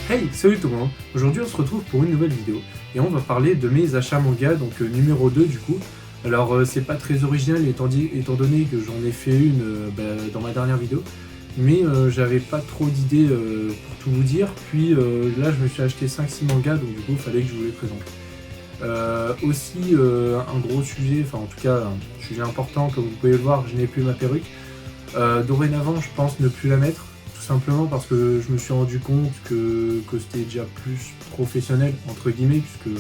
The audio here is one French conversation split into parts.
Hey, salut tout le monde. Aujourd'hui on se retrouve pour une nouvelle vidéo et on va parler de mes achats manga, donc numéro 2 du coup. Alors c'est pas très original étant donné que j'en ai fait une dans ma dernière vidéo, mais j'avais pas trop d'idées pour tout vous dire, puis là je me suis acheté 5-6 mangas, donc du coup il fallait que je vous les présente. Un gros sujet, enfin en tout cas un sujet important, comme vous pouvez le voir, je n'ai plus ma perruque. Dorénavant je pense ne plus la mettre, tout simplement parce que je me suis rendu compte que c'était déjà plus professionnel entre guillemets, puisque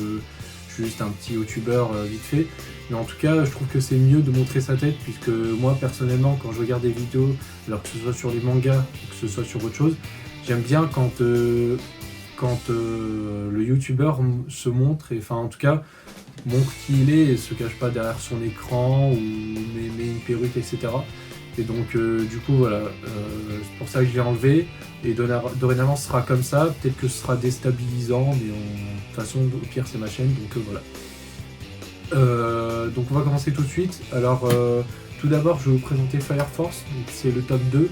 je suis juste un petit youtubeur vite fait. Mais en tout cas je trouve que c'est mieux de montrer sa tête, puisque moi personnellement quand je regarde des vidéos, alors que ce soit sur les mangas ou que ce soit sur autre chose, j'aime bien quand le youtubeur se montre, et enfin en tout cas montre qui il est et se cache pas derrière son écran ou met une perruque, etc. Et donc du coup voilà, c'est pour ça que je l'ai enlevé, et dorénavant ce sera comme ça. Peut-être que ce sera déstabilisant, mais de toute façon au pire c'est ma chaîne, donc voilà. Donc on va commencer tout de suite. Alors tout d'abord je vais vous présenter Fire Force, c'est le tome 2.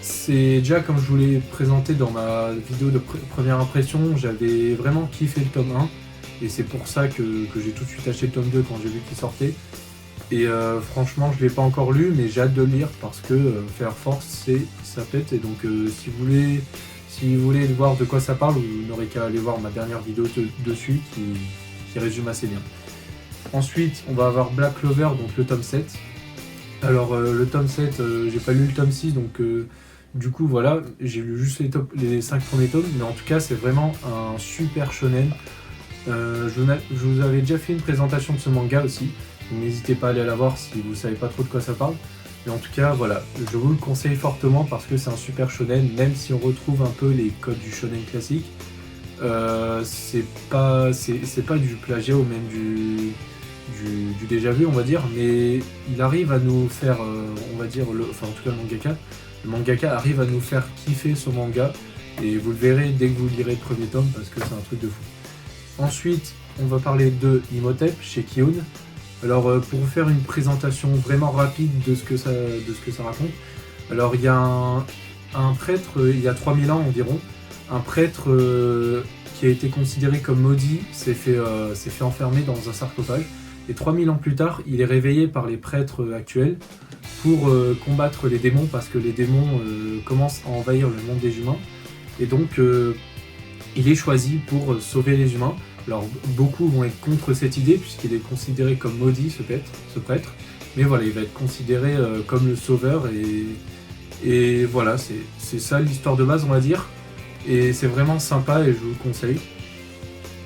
C'est déjà, comme je vous l'ai présenté dans ma vidéo de première impression, j'avais vraiment kiffé le tome 1, et c'est pour ça que j'ai tout de suite acheté le tome 2 quand j'ai vu qu'il sortait. Et franchement je ne l'ai pas encore lu, mais j'ai hâte de le lire parce que Fire Force ça pète. Et donc si vous voulez voir de quoi ça parle, vous n'aurez qu'à aller voir ma dernière vidéo dessus qui résume assez bien. Ensuite on va avoir Black Clover, donc le tome 7. Alors le tome 7, j'ai pas lu le tome 6, donc du coup voilà, j'ai lu juste les 5 premiers tomes, mais en tout cas c'est vraiment un super shonen. Je vous avais déjà fait une présentation de ce manga aussi, donc n'hésitez pas à aller la voir si vous savez pas trop de quoi ça parle. Mais en tout cas voilà, je vous le conseille fortement parce que c'est un super shonen, même si on retrouve un peu les codes du shonen classique. C'est pas du plagiat ou même du déjà vu, on va dire, mais il arrive à nous faire, on va dire, enfin en tout cas le mangaka arrive à nous faire kiffer ce manga, et vous le verrez dès que vous lirez le premier tome parce que c'est un truc de fou. Ensuite on va parler de Imhotep chez Kiun. Alors pour vous faire une présentation vraiment rapide de ce que ça raconte, alors il y a un prêtre, il y a 3000 ans environ, un prêtre qui a été considéré comme maudit s'est fait enfermer dans un sarcophage. Et 3000 ans plus tard, il est réveillé par les prêtres actuels pour combattre les démons, parce que les démons commencent à envahir le monde des humains. Et donc, il est choisi pour sauver les humains. Alors, beaucoup vont être contre cette idée, puisqu'il est considéré comme maudit, ce prêtre. Mais voilà, il va être considéré comme le sauveur. Et voilà, c'est ça l'histoire de base, on va dire. Et c'est vraiment sympa et je vous le conseille.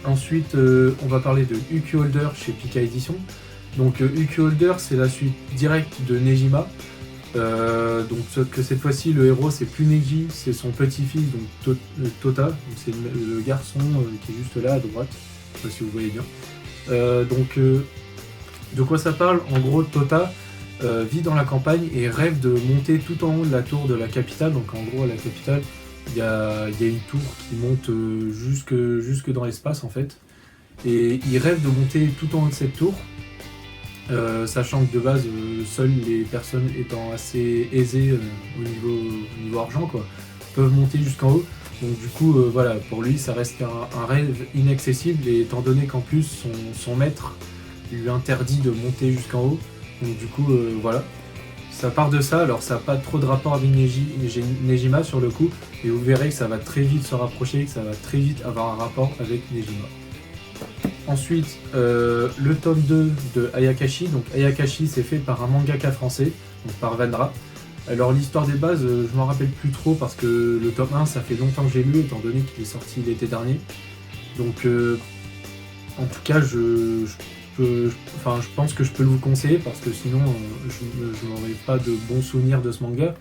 Ensuite, on va parler de Uku Holder chez Pika Édition. Donc Uku Holder, c'est la suite directe de Nejima. Donc sauf que cette fois-ci, le héros, c'est plus Neji, c'est son petit-fils, donc Tota. C'est le garçon qui est juste là à droite. Je sais pas si vous voyez bien. De quoi ça parle? En gros, Tota vit dans la campagne et rêve de monter tout en haut de la tour de la capitale. Donc en gros, à la capitale, il y a une tour qui monte jusque dans l'espace en fait. Et il rêve de monter tout en haut de cette tour, sachant que de base, seules les personnes étant assez aisées au niveau argent quoi, peuvent monter jusqu'en haut. Donc du coup, voilà, pour lui ça reste un rêve inaccessible, et étant donné qu'en plus son maître lui interdit de monter jusqu'en haut. Donc du coup, voilà. Ça part de ça, alors ça n'a pas trop de rapport avec Nejima sur le coup, et vous verrez que ça va très vite se rapprocher, que ça va très vite avoir un rapport avec Nejima. Ensuite, le tome 2 de Ayakashi. Donc Ayakashi, c'est fait par un mangaka français, donc par Vandra. Alors l'histoire des bases, je m'en rappelle plus trop parce que le tome 1, ça fait longtemps que j'ai lu, étant donné qu'il est sorti l'été dernier. Donc en tout cas, je pense que je peux vous conseiller, parce que sinon je n'aurais pas de bons souvenirs de ce manga,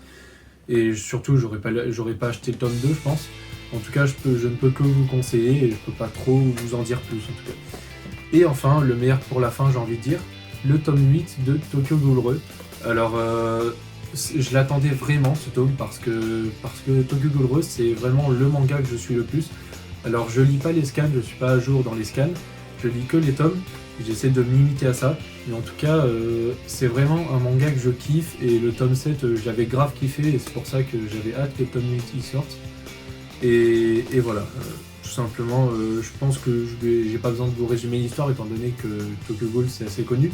et surtout j'aurais pas acheté le tome 2 je pense. En tout cas je ne peux que vous conseiller, et je peux pas trop vous en dire plus en tout cas. Et enfin le meilleur pour la fin, j'ai envie de dire, le tome 8 de Tokyo Ghoul. Alors je l'attendais vraiment ce tome, parce que Tokyo Ghoul c'est vraiment le manga que je suis le plus. Alors je lis pas les scans, je suis pas à jour dans les scans, je lis que les tomes. J'essaie de m'imiter à ça, mais en tout cas c'est vraiment un manga que je kiffe, et le tome 7 j'avais grave kiffé, et c'est pour ça que j'avais hâte que le tome 8 y sorte. Et voilà, tout simplement, je pense que j'ai pas besoin de vous résumer l'histoire étant donné que Tokyo Ghoul c'est assez connu.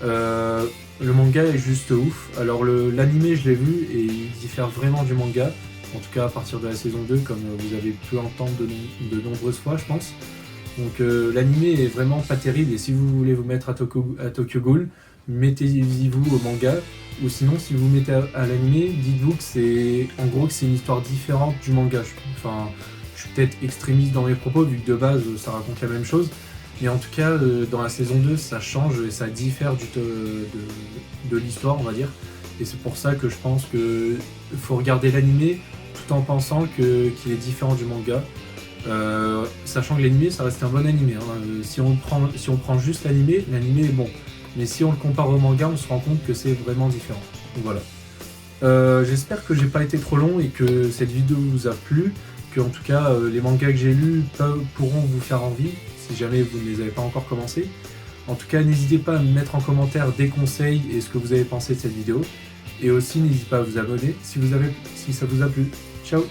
Le manga est juste ouf. Alors l'anime je l'ai vu et il diffère vraiment du manga, en tout cas à partir de la saison 2 comme vous avez pu entendre de nombreuses fois je pense. Donc l'anime est vraiment pas terrible et si vous voulez vous mettre à Tokyo Ghoul, mettez-vous au manga, ou sinon si vous mettez à l'anime, dites-vous que c'est en gros que c'est une histoire différente du manga. Enfin, je suis peut-être extrémiste dans mes propos vu que de base ça raconte la même chose, mais en tout cas dans la saison 2 ça change et ça diffère de l'histoire on va dire, et c'est pour ça que je pense que faut regarder l'anime tout en pensant qu'il est différent du manga. Sachant que l'anime ça reste un bon anime, hein. Si on prend juste l'anime est bon, mais si on le compare au manga on se rend compte que c'est vraiment différent. Donc voilà. J'espère que j'ai pas été trop long et que cette vidéo vous a plu, que en tout cas les mangas que j'ai lus pourront vous faire envie si jamais vous ne les avez pas encore commencé. En tout cas n'hésitez pas à me mettre en commentaire des conseils et ce que vous avez pensé de cette vidéo, et aussi n'hésitez pas à vous abonner si ça vous a plu. Ciao.